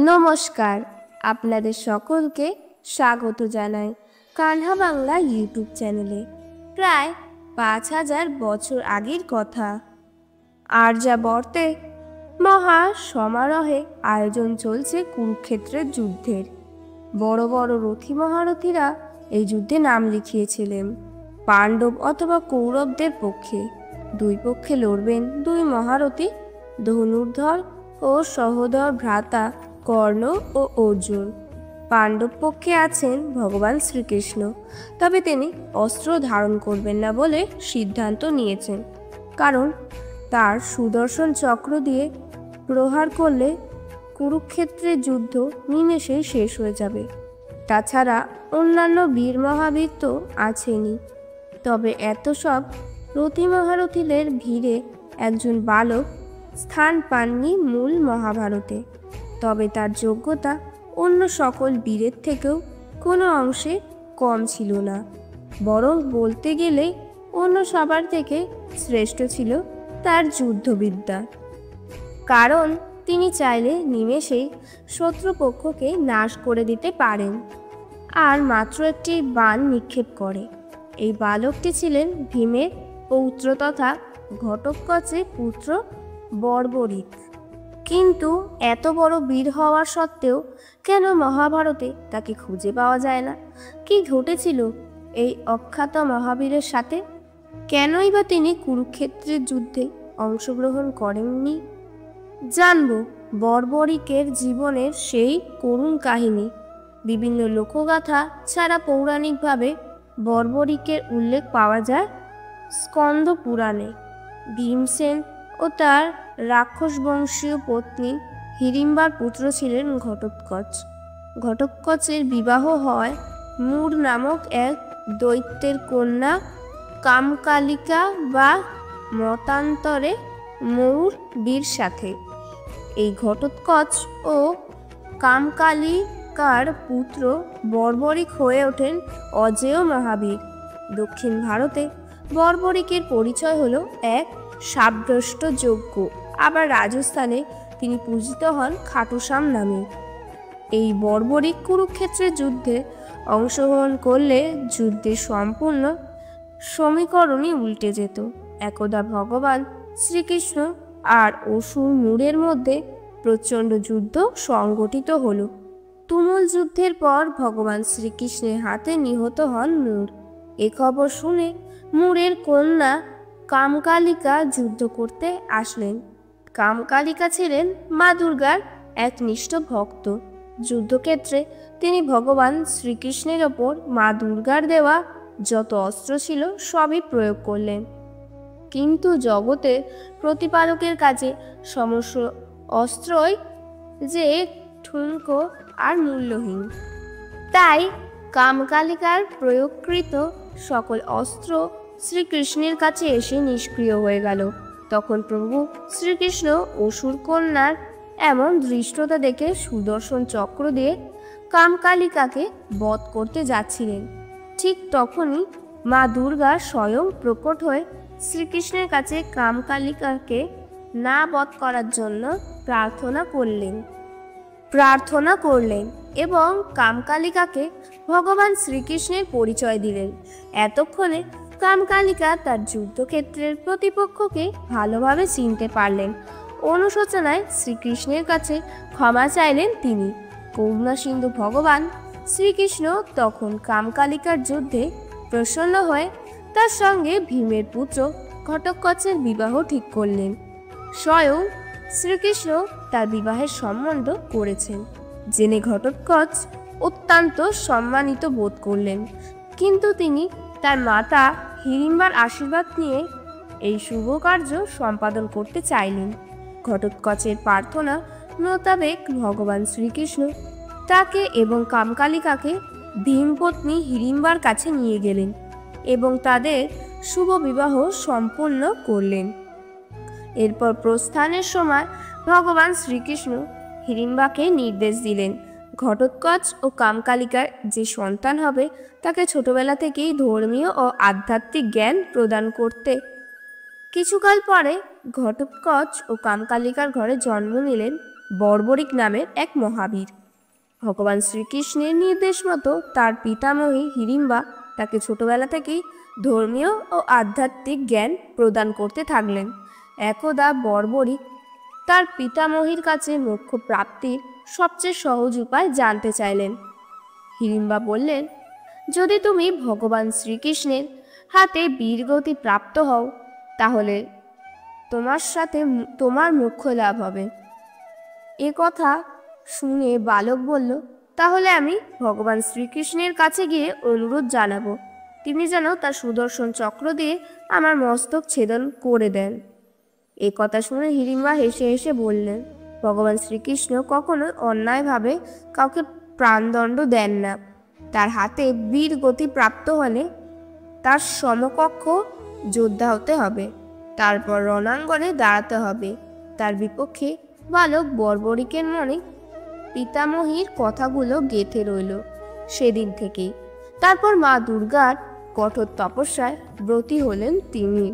নমস্কার, আপনাদের সকলকে স্বাগত জানাই কানহা বাংলা ইউটিউব চ্যানেলে। প্রায় 5000 বছর আগের কথা, আর্যাবর্তে মহা সমারোহে আয়োজন চলছে কুরুক্ষেত্রের যুদ্ধের। বড় বড় রথী মহারথীরা এই যুদ্ধে নাম লিখিয়েছিলেন। পাণ্ডব অথবা কৌরবদের পক্ষে। দুই পক্ষে লড়বেন দুই মহারথী, ধনুর্ধর ও সহোদর ভ্রাতা কর্ণ ও অর্জুন। পাণ্ডব পক্ষে আছেন ভগবান শ্রীকৃষ্ণ, তবে তিনি অস্ত্র ধারণ করবেন না বলে সিদ্ধান্ত নিয়েছেন, কারণ তার সুদর্শন চক্র দিয়ে প্রহার করলে কুরুক্ষেত্রের যুদ্ধ নিমেষেই শেষ হয়ে যাবে। তাছাড়া অন্যান্য বীর মহাবীর তো আছেনই। তবে এত সব রথী মহারথীদের ভিড়ে একজন বালক স্থান পাননি মূল মহাভারতে। তবে তার যোগ্যতা অন্য সকল বীরের থেকেও কোনো অংশে কম ছিল না, বরং বলতে গেলে অন্য সবার থেকে শ্রেষ্ঠ ছিল তার যুদ্ধবিদ্যা। কারণ তিনি চাইলে নিমেষেই শত্রুপক্ষকে নাশ করে দিতে পারেন, আর মাত্র একটি বাণ নিক্ষেপ করে। এই বালকটি ছিলেন ভীমের পৌত্র তথা ঘটোৎকচের পুত্র বর্বরিক। কিন্তু এত বড় বীর হওয়া সত্ত্বেও কেন মহাভারতে তাকে খুঁজে পাওয়া যায় না? কি ঘটেছিল এই অখ্যাত মহাবীরের সাথে? কেনই বা তিনি কুরুক্ষেত্রের যুদ্ধে অংশগ্রহণ করেননি? জানব বর্বরিকের জীবনের সেই করুণ কাহিনী। বিভিন্ন লোকগাথা ছাড়া পৌরাণিকভাবে বর্বরিকের উল্লেখ পাওয়া যায় স্কন্দ পুরাণে। ভীমসেন ও তার রাক্ষস বংশীয় পত্নী হিড়িম্বার পুত্র ছিলেন ঘটোৎকচ। ঘটোৎকচের বিবাহ হয় মূর নামক এক দৈত্যের কন্যা কামকালিকা বা মতান্তরে মৌর বীর সাথে। এই ঘটোৎকচ ও কামকালিকার পুত্র বর্বরিক হয়ে ওঠেন অজেয় মহাবীর। দক্ষিণ ভারতে বর্বরিকের পরিচয় হলো এক সাব্যস্ত যজ্ঞ, আবার রাজস্থানে তিনি পূজিত হন খাটুশ্যাম নামে। এই বর্বরিক কুরুক্ষেত্রের যুদ্ধে অংশগ্রহণ করলে যুদ্ধের সম্পূর্ণ সমীকরণই উল্টে যেত। একদা ভগবান শ্রীকৃষ্ণ আর অসুর মূরের মধ্যে প্রচণ্ড যুদ্ধ সংগঠিত হল। তুমুল যুদ্ধের পর ভগবান শ্রীকৃষ্ণের হাতে নিহত হন মূর। এ খবর শুনে মূরের কন্যা কামকালিকা যুদ্ধ করতে আসলেন। কামকালিকা ছিলেন মা দুর্গার একনিষ্ঠ ভক্ত। যুদ্ধক্ষেত্রে তিনি ভগবান শ্রীকৃষ্ণের ওপর মা দুর্গার দেওয়া যত অস্ত্র ছিল সবই প্রয়োগ করলেন। কিন্তু জগতের প্রতিপালকের কাছে সমস্ত অস্ত্রই যে ঠুনকো আর মূল্যহীন। তাই কামকালিকার প্রয়োগকৃত সকল অস্ত্র শ্রীকৃষ্ণের কাছে এসে নিষ্ক্রিয় হয়ে গেল। তখন প্রভু শ্রীকৃষ্ণ অসুর কন্যার এমন ধৃষ্টতা দেখে সুদর্শন চক্র দিয়ে কামকালিকাকে বধ করতে যাচ্ছিলেন। ঠিক তখনই মা দুর্গা স্বয়ং প্রকট হয়ে শ্রীকৃষ্ণের কাছে কামকালিকাকে না বধ করার জন্য প্রার্থনা করলেন এবং কামকালিকাকে ভগবান শ্রীকৃষ্ণের পরিচয় দিলেন। এতক্ষণে কামকালিকা তার যুদ্ধক্ষেত্রের প্রতিপক্ষকে ভালোভাবে চিনতে পারলেন। অনুশোচনায় শ্রীকৃষ্ণের কাছে ক্ষমা চাইলেন তিনি। করুণা সিন্ধু ভগবান শ্রীকৃষ্ণ তখন কামকালিকার যুদ্ধে প্রসন্ন হয়ে তার সঙ্গে ভীমের পুত্র ঘটোৎকচের বিবাহ ঠিক করলেন। স্বয়ং শ্রীকৃষ্ণ তার বিবাহের সম্বন্ধ করেছেন জেনে ঘটোৎকচ অত্যন্ত সম্মানিত বোধ করলেন। কিন্তু তিনি তার মাতা হিড়িম্বার আশীর্বাদ নিয়ে এই শুভ কার্য সম্পাদন করতে চাইলেন। ঘটোৎকচের প্রার্থনা মোতাবেক ভগবান শ্রীকৃষ্ণ তাকে এবং কামকালিকাকে ভীমপত্নী হিড়িম্বার কাছে নিয়ে গেলেন এবং তাদের শুভ বিবাহ সম্পন্ন করলেন। এরপর প্রস্থানের সময় ভগবান শ্রীকৃষ্ণ হিড়িম্বাকে নির্দেশ দিলেন ঘটোৎকচ ও কামকালিকার যে সন্তান হবে তাকে ছোটবেলা থেকেই ধর্মীয় ও আধ্যাত্মিক জ্ঞান প্রদান করতে। কিছুকাল পরে ঘটোৎকচ ও কামকালিকার ঘরে জন্ম নিলেন বর্বরিক নামের এক মহাবীর। ভগবান শ্রীকৃষ্ণের নির্দেশ মতো তার পিতামহী হিড়িম্বা তাকে ছোটবেলা থেকেই ধর্মীয় ও আধ্যাত্মিক জ্ঞান প্রদান করতে থাকলেন। একদা বর্বরিক তার পিতামহীর কাছে মোক্ষ প্রাপ্তির সবচেয়ে সহজ উপায় জানতে চাইলেন। হিড়িম্বা বললেন, যদি তুমি ভগবান শ্রীকৃষ্ণের হাতে বীরগতি প্রাপ্ত হও তাহলে তোমার মোক্ষ লাভ হবে। এ কথা শুনে বালক বলল, তাহলে আমি ভগবান শ্রীকৃষ্ণের কাছে গিয়ে অনুরোধ জানাবো তিনি যেন তার সুদর্শন চক্র দিয়ে আমার মস্তক ছেদন করে দেন। এ কথা শুনে হিড়িম্বা হেসে হেসে বললেন, ভগবান শ্রীকৃষ্ণ কখনো অন্যায়ভাবে কাউকে প্রাণদণ্ড দেন না। তার হাতে বীর গতি প্রাপ্ত হলে তার সমকক্ষ যোদ্ধা হতে হবে, তারপর রণাঙ্গনে দাঁড়াতে হবে। তার বিপক্ষে বালক বর্বরিকের মনে পিতামহীর কথাগুলো গেঁথে রইল সেদিন থেকেই। তারপর মা দুর্গার কঠোর তপস্যায় ব্রতী হলেন তিনি।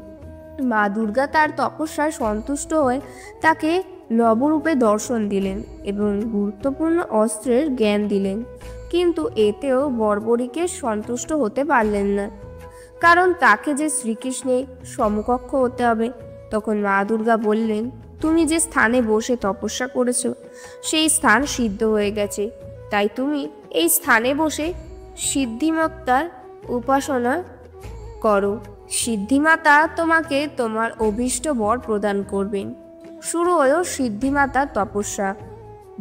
মা দুর্গা তার তপস্যায় সন্তুষ্ট হয়ে তাকে নবরূপে দর্শন দিলেন এবং গুরুত্বপূর্ণ অস্ত্রের জ্ঞান দিলেন। কিন্তু এতেও বর্বরিকে সন্তুষ্ট হতে পারলেন না, কারণ তাকে যে শ্রীকৃষ্ণের সমকক্ষ হতে হবে। তখন মা দুর্গা বললেন, তুমি যে স্থানে বসে তপস্যা করেছ সেই স্থান সিদ্ধ হয়ে গেছে, তাই তুমি এই স্থানে বসে সিদ্ধিমত্তার উপাসনা করো। সিদ্ধিমাতা তোমাকে তোমার অভীষ্ট বর প্রদান করবেন। শুরু হলো সিদ্ধিমাতার তপস্যা।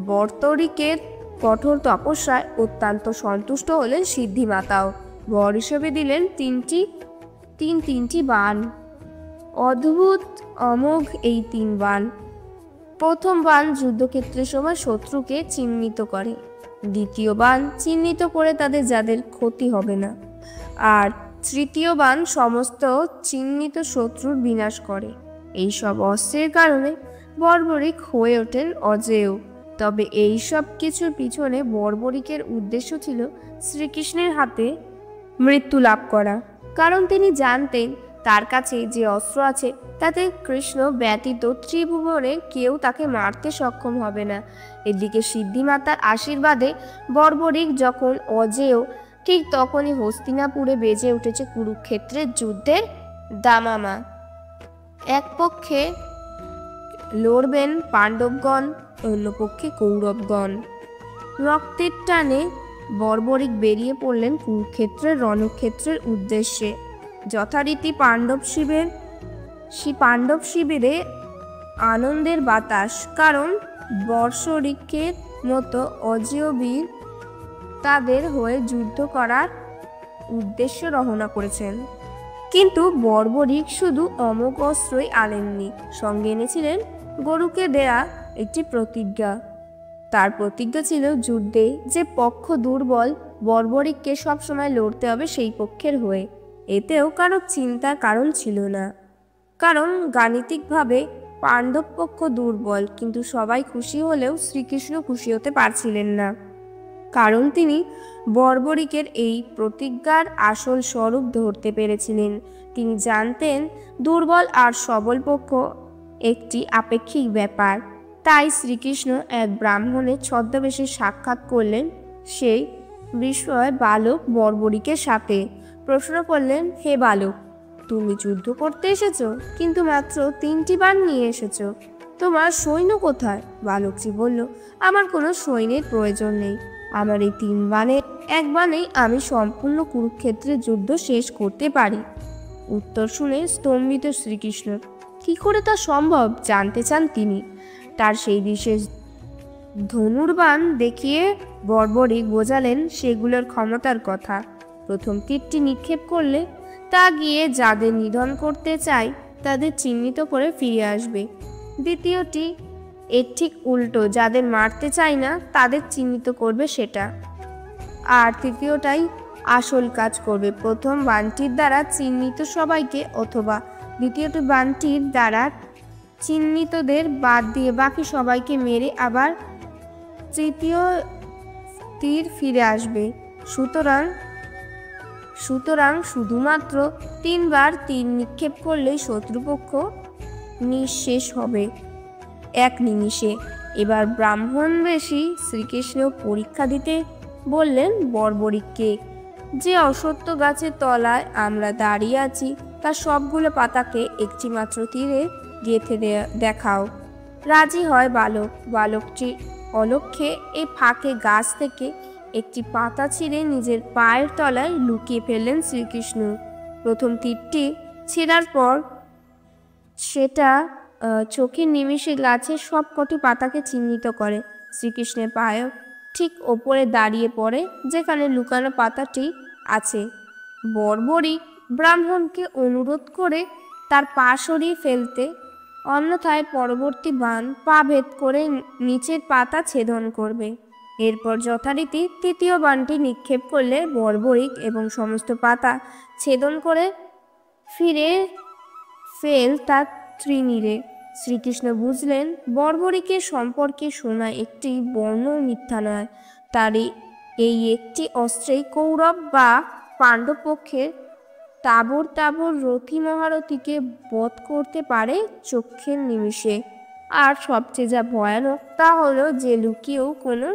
বর্বরিকের কঠোর তপস্যায় অত্যন্ত সন্তুষ্ট হলেন সিদ্ধিমাতাও। বর হিসেবে দিলেন তিনটি বাণ। অদ্ভুত অমোঘ এই 3 বাণ। প্রথম বাণ যুদ্ধক্ষেত্রের সময় শত্রুকে চিহ্নিত করে, দ্বিতীয় বাণ চিহ্নিত করে যাদের ক্ষতি হবে না, আর তৃতীয় বাণ সমস্ত চিহ্নিত শত্রুর বিনাশ করে। এই সব অস্ত্রের কারণে বর্বরিক হয়ে ওঠেন অজেয়। তবে এই সব কিছুর পিছনে বর্বরিকের উদ্দেশ্য ছিল শ্রীকৃষ্ণের হাতে মৃত্যু লাভ করা, কারণ তিনি জানতেন তার কাছে যে অস্ত্র আছে তাতে কৃষ্ণ ব্যতীত ত্রিভুবনে কেউ তাকে মারতে সক্ষম হবে না। এদিকে সিদ্ধিমাতার আশীর্বাদে বর্বরিক যখন অজেয়, ঠিক তখনই হস্তিনাপুরে বেজে উঠেছে কুরুক্ষেত্রের যুদ্ধের দামামা। এক পক্ষে লড়বেন পাণ্ডবগণ, অন্য পক্ষে কৌরবগণ। রক্তের টানে বর্বরিক বেরিয়ে পড়লেন কুরুক্ষেত্রের রণক্ষেত্রের উদ্দেশ্যে। যথারীতি পাণ্ডব শিবিরে আনন্দের বাতাস, কারণ বর্বরিকের মতো অজেয় বীর তাদের হয়ে যুদ্ধ করার উদ্দেশ্যে রওনা করেছেন। কিন্তু বর্বরিক শুধু অমোঘ অস্ত্রই আনেননি, সঙ্গে এনেছিলেন গরুকে দেয়া একটি প্রতিজ্ঞা। তার প্রতিজ্ঞা ছিল যুদ্ধে যে পক্ষ দুর্বল বর্বরিককে সবসময় লড়তে হবে সেই পক্ষের হয়ে। এতেও কারো চিন্তার কারণ ছিল না, কারণ গাণিতিকভাবে পাণ্ডব পক্ষ দুর্বল, কিন্তু সবাই খুশি হলেও শ্রীকৃষ্ণ খুশি হতে পারছিলেন না, কারণ তিনি বর্বরিকের এই প্রতিজ্ঞার আসল স্বরূপ ধরতে পেরেছিলেন। তিনি জানতেন দুর্বল আর সবল পক্ষ একটি আপেক্ষিক ব্যাপার। তাই শ্রীকৃষ্ণ এক ব্রাহ্মণের ছদ্মবেশে সাক্ষাৎ করলেন সেই বিষয়ে বালক বর্বরিকের সাথে। প্রশ্ন করলেন, হে বালক, তুমি যুদ্ধ করতে এসেছো, কিন্তু মাত্র 3টি বাণ নিয়ে এসেছো, তোমার সৈন্য কোথায়? বালকটি বলল, আমার কোনো সৈন্যের প্রয়োজন নেই, আমার এই 3 বাণের এক বাণেই আমি সম্পূর্ণ কুরুক্ষেত্রের যুদ্ধ শেষ করতে পারি। উত্তর শুনে স্তম্ভিত শ্রীকৃষ্ণ। কি করে তা সম্ভব জানতে চান তিনি। তার সেই বিশেষ ধনুর্বাণ দেখিয়ে বর্বরিক বোঝালেন সেগুলোর ক্ষমতার কথা। প্রথম তীরটি নিক্ষেপ করলে তা গিয়ে যাদের নিধন করতে চায় তাদের চিহ্নিত করে ফিরে আসবে। দ্বিতীয়টি এর ঠিক উল্টো, যাদের মারতে চায় না তাদের চিহ্নিত করবে সেটা। আর তৃতীয়টাই আসল কাজ করবে, প্রথম বাণটির দ্বারা চিহ্নিত সবাইকে অথবা দ্বিতীয়টি বাণটির দ্বারা চিহ্নিতদের বাদ দিয়ে বাকি সবাইকে মেরে আবার তৃতীয় তীর ফিরে আসবে। সুতরাং শুধুমাত্র 3 বার তীর নিক্ষেপ করলেই শত্রুপক্ষ নিঃশেষ হবে এক নিমিষে। এবার ব্রাহ্মণ বেশি শ্রীকৃষ্ণ পরীক্ষা দিতে বললেন বর্বরিককে, যে অশ্বত্থ গাছের তলায় আমরা দাঁড়িয়ে আছি তার সবগুলো পাতাকে একটি মাত্র তীরে গেঁথে দেখাও। রাজি হয় বালক। বালকটি অলক্ষ্যে এই ফাঁকে গাছ থেকে একটি পাতা ছিঁড়ে নিজের পায়ের তলায় লুকিয়ে ফেললেন শ্রীকৃষ্ণ। প্রথম তীরটি ছেঁড়ার পর সেটা চোখের নিমেষে গাছের সবকটি পাতাকে চিহ্নিত করে। শ্রীকৃষ্ণের পায়ে ঠিক ওপরে দাঁড়িয়ে পড়ে যেখানে লুকানো পাতাটি আছে। বর্বরিক ব্রাহ্মণকে অনুরোধ করে তার পা সরিয়ে ফেলতে, অন্যথায় পরবর্তী বাণ পা ভেদ করে নিচের পাতা ছেদন করবে। এরপর যথারীতি তৃতীয় বাণটি নিক্ষেপ করলে বর্বরিক এবং সমস্ত পাতা ছেদন করে ফিরে ফেল তার তৃণীরে। শ্রীকৃষ্ণ বুঝলেন বর্বরিকের সম্পর্কে শোনা একটি বর্ণ মিথ্যা নয়, তার এই একটি অস্ত্রেই কৌরব বা পাণ্ডব পক্ষের তাবর তাবর রথী মহারথীকে বধ করতে পারে চক্ষের নিমিষে। আর সবচেয়ে যা ভয়ানক তা হলো যে লুকিয়েও কোনো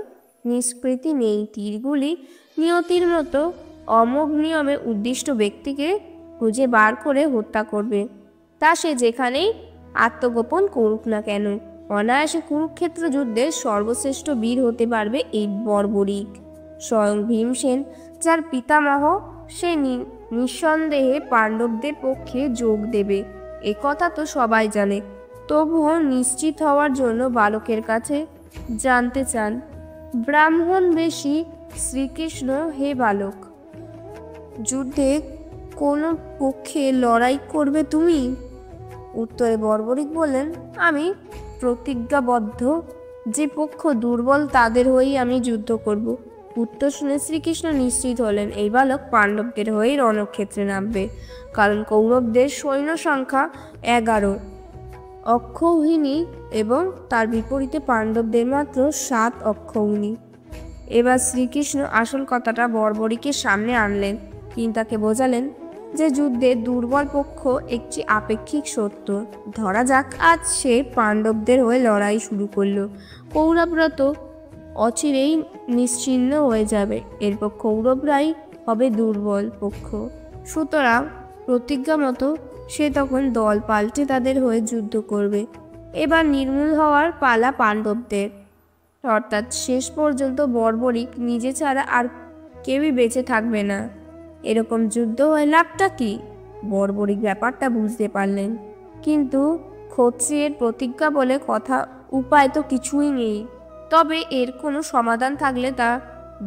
নিষ্কৃতি নেই। তীরগুলি নিয়তির মতো অমোঘ নিয়মে উদ্দিষ্ট ব্যক্তিকে খুঁজে বার করে হত্যা করবে, তা সে যেখানেই আত্মগোপন করুক না কেন। অনায়াসে কুরুক্ষেত্র যুদ্ধের সর্বশ্রেষ্ঠ বীর হতে পারবে এই বর্বরিক। স্বয়ং ভীমসেন, যার পিতামহ, সে নিঃসন্দেহে পাণ্ডবদের পক্ষে যোগ দেবে, এ কথা তো সবাই জানে। তবুও নিশ্চিত হওয়ার জন্য বালকের কাছে জানতে চান ব্রাহ্মণ বেশি শ্রীকৃষ্ণ, হে বালক, যুদ্ধে কোন পক্ষে লড়াই করবে তুমি? উত্তরে বর্বরিক বললেন, আমি প্রতিজ্ঞাবদ্ধ, যে পক্ষ দুর্বল তাদের হয়েই আমি যুদ্ধ করব। উত্তর শুনে শ্রীকৃষ্ণ নিশ্চিত হলেন এই বালক পাণ্ডবদের হয়েই রণক্ষেত্রে নামবে, কারণ কৌরবদের সৈন্য সংখ্যা 11 অক্ষৌহিণী এবং তার বিপরীতে পাণ্ডবদের মাত্র 7 অক্ষৌহিণী। এবার শ্রীকৃষ্ণ আসল কথাটা বর্বরিকের সামনে আনলেন। তিনি তাকে বোঝালেন যে যুদ্ধে দুর্বল পক্ষ একটি আপেক্ষিক সত্য। ধরা যাক আজ সে পাণ্ডবদের হয়ে লড়াই শুরু করলো, কৌরবরা তো অচিরেই নিশ্চিহ্ন হয়ে যাবে, এরপর কৌরবরাই হবে দুর্বল পক্ষ। সুতরাং প্রতিজ্ঞা মতো সে তখন দল পাল্টে তাদের হয়ে যুদ্ধ করবে। এবার নির্মূল হওয়ার পালা পাণ্ডবদের, অর্থাৎ শেষ পর্যন্ত বর্বরিক নিজে ছাড়া আর কেউই বেঁচে থাকবে না। এরকম যুদ্ধ হয়ে লাভটা কি? বর্বরিক ব্যাপারটা বুঝতে পারলেন, কিন্তু ক্ষত্রিয়ের প্রতিজ্ঞা বলে কথা, উপায় তো কিছুই নেই। তবে এর কোনো সমাধান থাকলে তা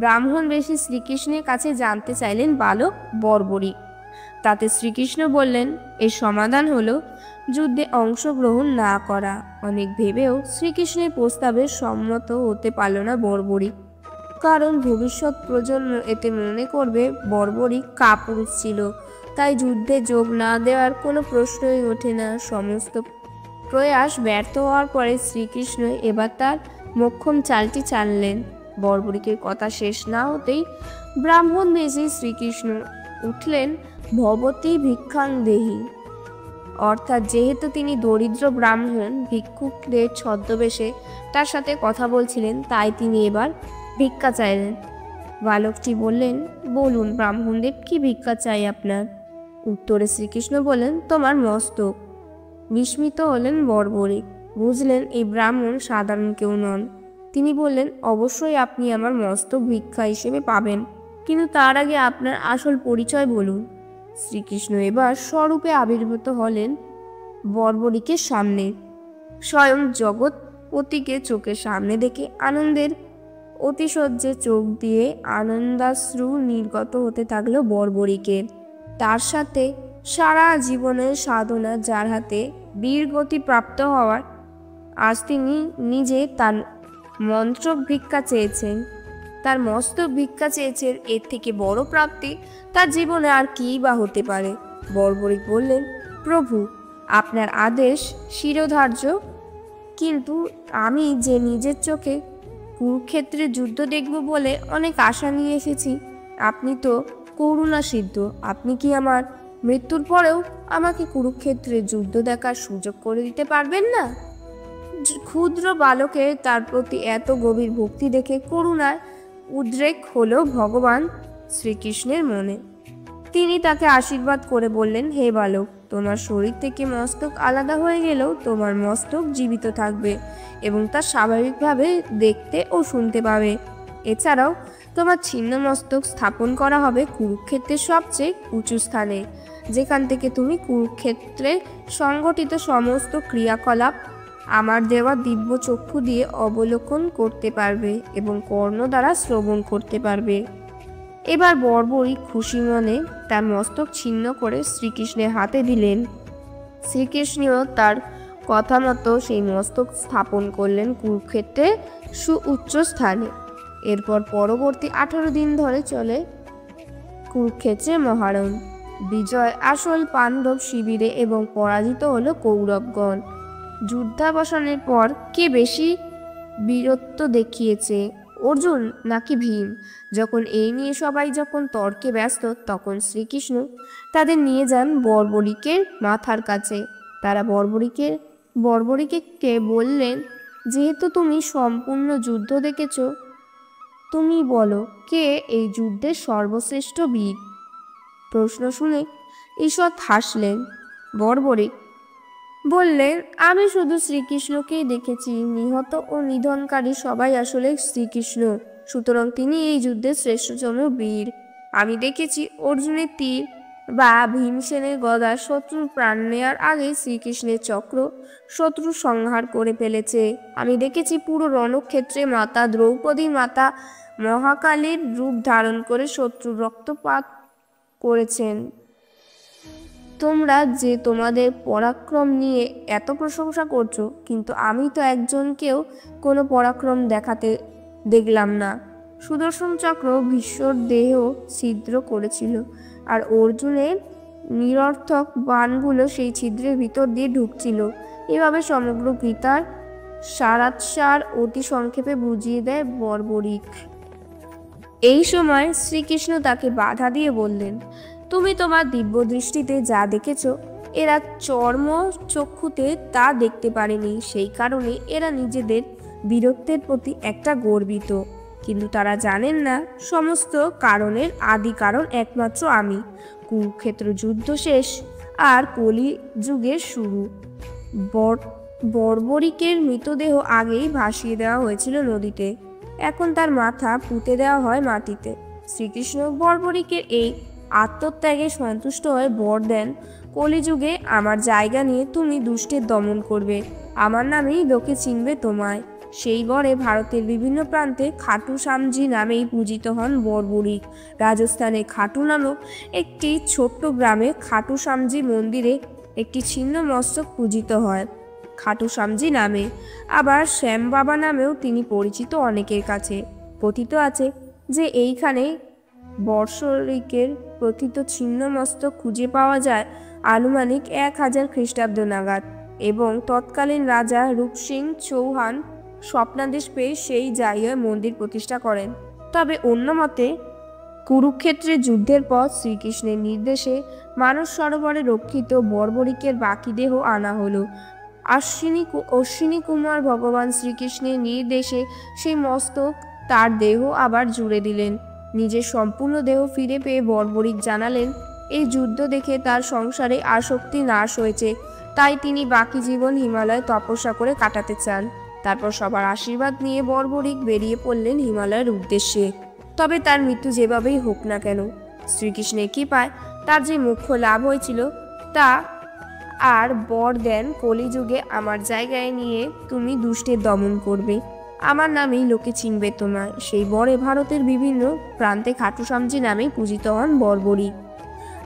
ব্রাহ্মণ বেশি শ্রীকৃষ্ণের কাছে জানতে চাইলেন বালক বর্বরিক। তাতে শ্রীকৃষ্ণ বললেন, এর সমাধান হলো যুদ্ধে অংশগ্রহণ না করা। অনেক ভেবেও শ্রীকৃষ্ণের প্রস্তাবে সম্মত হতে পারল না বর্বরিক, কারণ ভবিষ্যৎ প্রজন্ম এতে মনে করবে বর্বরিক কাপুরুষ ছিল। তাই যুদ্ধে যোগ না দেওয়ার কোনো প্রশ্নই ওঠে না। সমস্ত প্রয়াস ব্যর্থ হওয়ার পরে শ্রীকৃষ্ণ এবার তার মোক্ষম চালটি চাললেন। বর্বরিকের কথা শেষ না হতেই ব্রাহ্মণ বেশে শ্রীকৃষ্ণ উঠলেন, ভবতী ভিক্ষাং দেহি, অর্থাৎ যেহেতু তিনি দরিদ্র ব্রাহ্মণ ভিক্ষুকদের ছদ্মবেশে তার সাথে কথা বলছিলেন, তাই তিনি এবার ভিক্ষা চাইলেন। বালকটি বললেন, বলুন ব্রাহ্মণদেব, কি ভিক্ষা চাই আপনার? উত্তরে শ্রীকৃষ্ণ বললেন, তোমার মস্তক। বিস্মিত হলেন বর্বরিক, বুঝলেন এই ব্রাহ্মণ সাধারণ কেউ নন। তিনি বললেন, অবশ্যই আপনি আমার মস্তক ভিক্ষা হিসেবে পাবেন, কিন্তু তার আগে আপনার আসল পরিচয় বলুন। শ্রীকৃষ্ণ এবার স্বরূপে আবির্ভূত হলেন বর্বরিকের সামনে। স্বয়ং জগৎপতিকে চোখের সামনে দেখে আনন্দের অতিশয্যে চোখ দিয়ে আনন্দাশ্রু নির্গত হতে থাকলো বর্বরিকের। তার সাথে সারা জীবনের সাধনা, যার হাতে বীরগতি প্রাপ্ত হওয়ার, আজ তিনি নিজে তার মন্ত্র ভিক্ষা চেয়েছেন, তার মস্তক ভিক্ষা চেয়েছেন। এর থেকে বড় প্রাপ্তি তার জীবনে আর কী বা হতে পারে? বর্বরিক বললেন, প্রভু, আপনার আদেশ শিরোধার্য, কিন্তু আমি যে নিজের চোখে কুরুক্ষেত্রে যুদ্ধ দেখব বলে অনেক আশা নিয়ে এসেছি। আপনি তো করুণা সিদ্ধ, আপনি কি আমার মৃত্যুর পরেও আমাকে কুরুক্ষেত্রে যুদ্ধ দেখার সুযোগ করে দিতে পারবেন না? ক্ষুদ্র বালকের তার প্রতি এত গভীর ভক্তি দেখে করুণার উদ্রেক হলো ভগবান শ্রীকৃষ্ণের মনে। তিনি তাকে আশীর্বাদ করে বললেন, হে বালক, তোমার শরীর থেকে মস্তক আলাদা হয়ে গেলেও তোমার মস্তক জীবিত থাকবে এবং তা স্বাভাবিকভাবে দেখতে ও শুনতে পাবে। এছাড়াও তোমার ছিন্ন মস্তক স্থাপন করা হবে কুরুক্ষেত্রের সবচেয়ে উঁচু স্থানে, যেখান থেকে তুমি কুরুক্ষেত্রে সংগঠিত সমস্ত ক্রিয়াকলাপ আমার দেওয়া দিব্য চক্ষু দিয়ে অবলোকন করতে পারবে এবং কর্ণ দ্বারা শ্রবণ করতে পারবে। এবার বর্বরী খুশি মনে তার মস্তক ছিন্ন করে শ্রীকৃষ্ণের হাতে দিলেন। শ্রীকৃষ্ণও তার কথা মতো সেই মস্তক স্থাপন করলেন কুরুক্ষেত্রের সুউচ্চ স্থানে। এরপর পরবর্তী 18 দিন ধরে চলে কুরুক্ষেত্রের মহারণ। বিজয় আসল পাণ্ডব শিবিরে এবং পরাজিত হলো কৌরবগণ। যুদ্ধাবসানের পর কে বেশি বীরত্ব দেখিয়েছে, অর্জুন নাকি ভীম? যখন এই নিয়ে সবাই যখন তর্কে ব্যস্ত, তখন শ্রীকৃষ্ণ তাদের নিয়ে যান বর্বরীকের মাথার কাছে। তারা বর্বরীকে বললেন, যেহেতু তুমি সম্পূর্ণ যুদ্ধ দেখেছ, তুমি বলো কে এই যুদ্ধের সর্বশ্রেষ্ঠ বীর? প্রশ্ন শুনে ঈষৎ হাসলেন। বর্বরী বললেন, আমি শুধু শ্রীকৃষ্ণকেই দেখেছি। নিহত ও নিধনকারী সবাই আসলে শ্রীকৃষ্ণ, সুতরাং তিনি এই যুদ্ধের শ্রেষ্ঠতম বীর। আমি দেখেছি অর্জুনের তীর বা ভীমসেনের গদা শত্রুর প্রাণ নেয়ার আগে শ্রীকৃষ্ণের চক্র শত্রু সংহার করে ফেলেছে। আমি দেখেছি পুরো রণক্ষেত্রে মাতা দ্রৌপদীর মাতা মহাকালীর রূপ ধারণ করে শত্রুর রক্তপাত করেছেন। তোমরা যে তোমাদের পরাক্রম নিয়ে এত প্রশংসা করছো, কিন্তু আমি তো একজনকেও কোনো পরাক্রম দেখাতে দেখলাম না। সুদর্শন চক্র ভীষ্মর দেহ ছিদ্র করেছিল, আর অর্জুনের নিরর্থক বাণগুলো সেই ছিদ্রের ভিতর দিয়ে ঢুকছিল। এভাবে সমগ্র গীতার সারাৎসার অতি সংক্ষেপে বুঝিয়ে দেয় বর্বরীক। এই সময় শ্রীকৃষ্ণ তাকে বাধা দিয়ে বললেন, তুমি তোমার দিব্য দৃষ্টিতে যা দেখেছ, এরা চর্ম চক্ষুতে তা দেখতে পারেনি। সেই কারণে এরা নিজেদের বীরত্বের প্রতি একটা গর্বিত, কিন্তু তারা জানেন না সমস্ত কারণের আদি কারণ একমাত্র আমি। কুরুক্ষেত্র যুদ্ধ শেষ আর কলি যুগের শুরু। বর্বরীকের মৃতদেহ আগেই ভাসিয়ে দেওয়া হয়েছিল নদীতে, এখন তার মাথা পুঁতে দেওয়া হয় মাটিতে। শ্রীকৃষ্ণ বর্বরীকের এই আত্মত্যাগে সন্তুষ্ট হয়ে বর দেন, কলিযুগে আমার জায়গা নিয়ে তুমি দুষ্টের দমন করবে, আমার নামেই লোকে চিনবে তোমায়। সেই বরে ভারতের বিভিন্ন প্রান্তে খাটু শ্যামজি নামেই পূজিত হন বর্বরীক। রাজস্থানে খাটু নামক একটি ছোট্ট গ্রামে খাটু শ্যামজি মন্দিরে একটি ছিন্ন মস্তক পূজিত হয় খাটু শ্যামজি নামে। আবার শ্যাম বাবা নামেও তিনি পরিচিত অনেকের কাছে। কথিত আছে যে এইখানে বর্বরীকের প্রথিত ছিন্ন মস্তক খুঁজে পাওয়া যায় আনুমানিক 1000 খ্রিস্টাব্দ নাগাদ, এবং তৎকালীন রাজা রূপসিং চৌহান স্বপ্নাদেশ পেয়ে সেই জায়গায় মন্দির প্রতিষ্ঠা করেন। তবে অন্য মতে কুরুক্ষেত্রের যুদ্ধের পর শ্রীকৃষ্ণের নির্দেশে মানস সরোবরে রক্ষিত বর্বরীকের বাকি দেহ আনা হলো। অশ্বিনী কুমার ভগবান শ্রীকৃষ্ণের নির্দেশে সেই মস্তক তার দেহ আবার জুড়ে দিলেন। নিজের সম্পূর্ণ দেহ ফিরে পেয়ে বর্বরীক জানালেন, এই যুদ্ধ দেখে তার সংসারে আসক্তি নাশ হয়েছে, তাই তিনি বাকি জীবন হিমালয়ে তপস্যা করে কাটাতে চান। তারপর সবার আশীর্বাদ নিয়ে বর্বরীক বেরিয়ে পড়লেন হিমালয়ের উদ্দেশ্যে। তবে তার মৃত্যু যেভাবেই হোক না কেন, শ্রীকৃষ্ণের কৃপায় তার যে মুখ্য লাভ হয়েছিল তা আর বর দেন, কলিযুগে আমার জায়গায় নিয়ে তুমি দুষ্টের দমন করবে, আমার নামেই লোকে চিনবে তোমায়। সেই বরে ভারতের বিভিন্ন প্রান্তে খাটু শ্যামজি নামেই পূজিত হন বর্বরীক।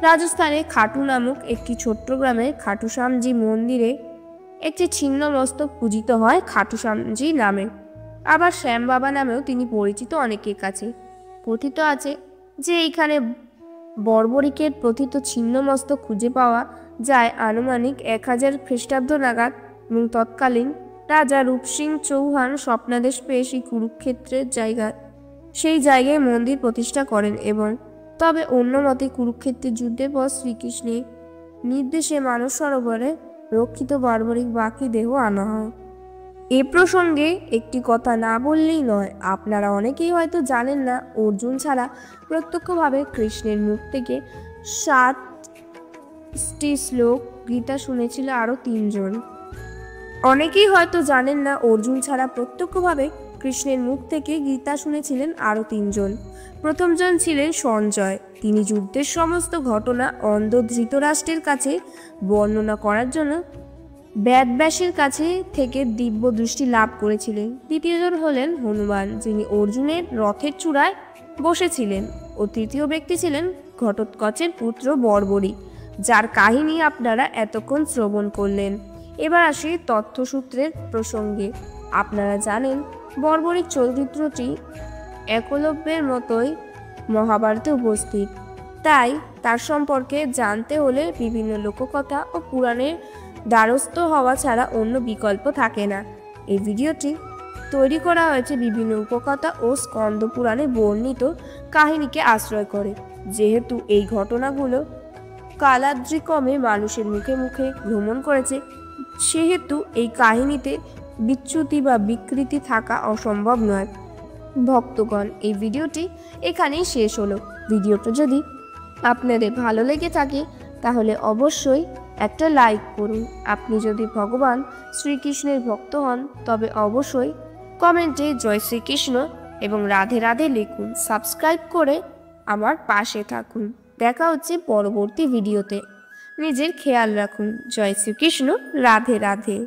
রাজস্থানে খাটু নামক একটি ছোট্ট গ্রামে খাটু শ্যামজি মন্দিরে একটি ছিন্ন মস্তক পূজিত হয় খাটু শ্যামজি নামে। আবার শ্যাম বাবা নামেও তিনি পরিচিত অনেকের কাছে। কথিত আছে যে এইখানে বর্বরীকের প্রথিত ছিন্ন মস্তক খুঁজে পাওয়া যায় আনুমানিক 1000 খ্রিস্টাব্দ নাগাদ, এবং তৎকালীন রাজা রূপসিং চৌহান স্বপ্নাদেশ পেয়ে সেই কুরুক্ষেত্রের সেই জায়গায় মন্দির প্রতিষ্ঠা করেন। এবং তবে অন্য মতে কুরুক্ষেত্রের যুদ্ধের পর শ্রীকৃষ্ণের নির্দেশে মানস সরোবরে রক্ষিত বর্বরীক বাকি দেহ আনা হয়। এ প্রসঙ্গে একটি কথা না বললেই নয়, আপনারা অনেকেই হয়তো জানেন না অর্জুন ছাড়া প্রত্যক্ষভাবে কৃষ্ণের মুখ থেকে 7টি শ্লোক গীতা শুনেছিল আরও 3জন। অনেকেই হয়তো জানেন না অর্জুন ছাড়া প্রত্যক্ষভাবে কৃষ্ণের মুখ থেকে গীতা শুনেছিলেন আরও 3জন। প্রথমজন ছিলেন সঞ্জয়। তিনি যুদ্ধের সমস্ত ঘটনা অন্ধ ধৃতরাষ্ট্রের কাছে বর্ণনা করার জন্য বেদব্যাসের কাছে থেকে দিব্য দৃষ্টি লাভ করেছিলেন। দ্বিতীয়জন হলেন হনুমান, যিনি অর্জুনের রথের চূড়ায় বসেছিলেন। ও তৃতীয় ব্যক্তি ছিলেন ঘটোৎকচের পুত্র বর্বরী, যার কাহিনী আপনারা এতক্ষণ শ্রবণ করলেন। এবার আসি তথ্যসূত্রের প্রসঙ্গে। আপনারা জানেন বর্বরীর চরিত্রটি একলব্যের মতোই মহাভারতে উপস্থিত, তাই তার সম্পর্কে জানতে হলে বিভিন্ন লোককথা ও পুরাণের দ্বারস্থ হওয়া ছাড়া অন্য বিকল্প থাকে না। এই ভিডিওটি তৈরি করা হয়েছে বিভিন্ন উপকথা ও স্কন্দ পুরাণে বর্ণিত কাহিনীকে আশ্রয় করে। যেহেতু এই ঘটনাগুলো কালাদ্রিক্রমে মানুষের মুখে মুখে ভ্রমণ করেছে, সেহেতু এই কাহিনীতে বিচ্যুতি বা বিকৃতি থাকা অসম্ভব নয়। ভক্তগণ, এই ভিডিওটি এখানেই শেষ হলো। ভিডিওটা যদি আপনাদের ভালো লেগে থাকে তাহলে অবশ্যই একটা লাইক করুন। আপনি যদি ভগবান শ্রীকৃষ্ণের ভক্ত হন তবে অবশ্যই কমেন্টে জয় শ্রীকৃষ্ণ এবং রাধে রাধে লিখুন। সাবস্ক্রাইব করে আমার পাশে থাকুন। দেখা হচ্ছে পরবর্তী ভিডিওতে। নিজের খেয়াল রাখুন। জয় শ্রীকৃষ্ণ, রাধে রাধে।